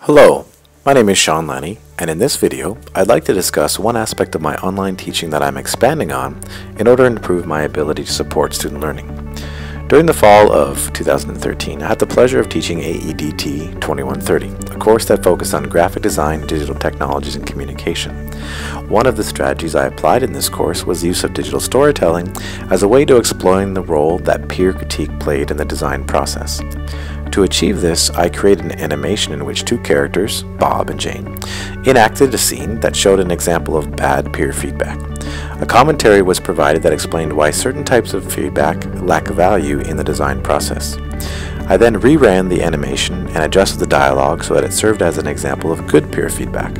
Hello, my name is Shawn Lennie, and in this video, I'd like to discuss one aspect of my online teaching that I'm expanding on in order to improve my ability to support student learning. During the fall of 2013, I had the pleasure of teaching AEDT 2130, a course that focused on graphic design, digital technologies, and communication. One of the strategies I applied in this course was the use of digital storytelling as a way to explain the role that peer critique played in the design process. To achieve this, I created an animation in which two characters, Bob and Jane, enacted a scene that showed an example of bad peer feedback. A commentary was provided that explained why certain types of feedback lack value in the design process. I then reran the animation and adjusted the dialogue so that it served as an example of good peer feedback.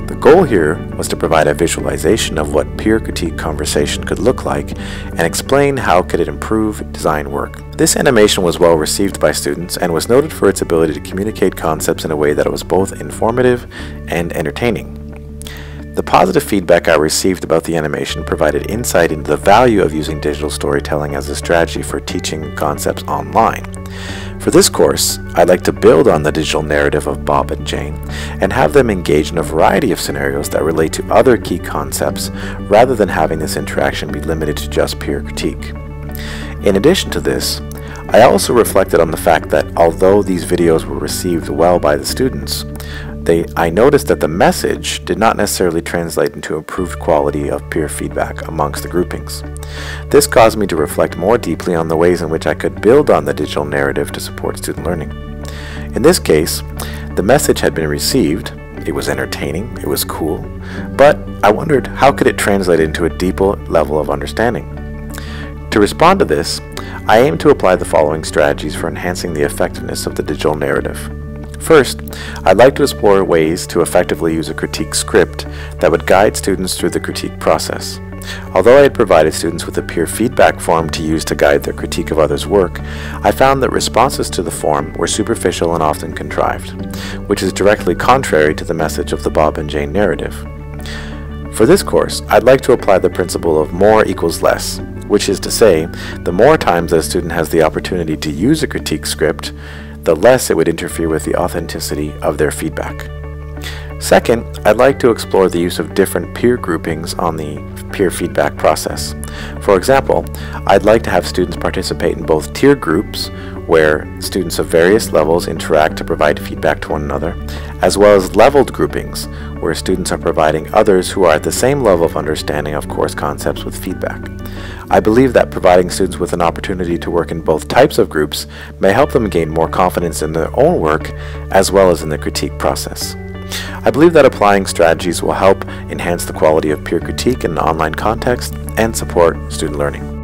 The goal here was to provide a visualization of what peer critique conversation could look like and explain how could it improve design work. This animation was well received by students and was noted for its ability to communicate concepts in a way that was both informative and entertaining. The positive feedback I received about the animation provided insight into the value of using digital storytelling as a strategy for teaching concepts online. For this course, I'd like to build on the digital narrative of Bob and Jane and have them engage in a variety of scenarios that relate to other key concepts rather than having this interaction be limited to just peer critique. In addition to this, I also reflected on the fact that although these videos were received well by the students, I noticed that the message did not necessarily translate into improved quality of peer feedback amongst the groupings. This caused me to reflect more deeply on the ways in which I could build on the digital narrative to support student learning. In this case, the message had been received, it was entertaining, it was cool, but I wondered how could it translate into a deeper level of understanding. To respond to this, I aim to apply the following strategies for enhancing the effectiveness of the digital narrative. First, I'd like to explore ways to effectively use a critique script that would guide students through the critique process. Although I had provided students with a peer feedback form to use to guide their critique of others' work, I found that responses to the form were superficial and often contrived, which is directly contrary to the message of the Bob and Jane narrative. For this course, I'd like to apply the principle of more equals less, which is to say, the more times that a student has the opportunity to use a critique script, the less it would interfere with the authenticity of their feedback. Second, I'd like to explore the use of different peer groupings on the peer feedback process. For example, I'd like to have students participate in both tier groups, where students of various levels interact to provide feedback to one another, as well as leveled groupings, where students are providing others who are at the same level of understanding of course concepts with feedback. I believe that providing students with an opportunity to work in both types of groups may help them gain more confidence in their own work as well as in the critique process. I believe that applying strategies will help enhance the quality of peer critique in an online context and support student learning.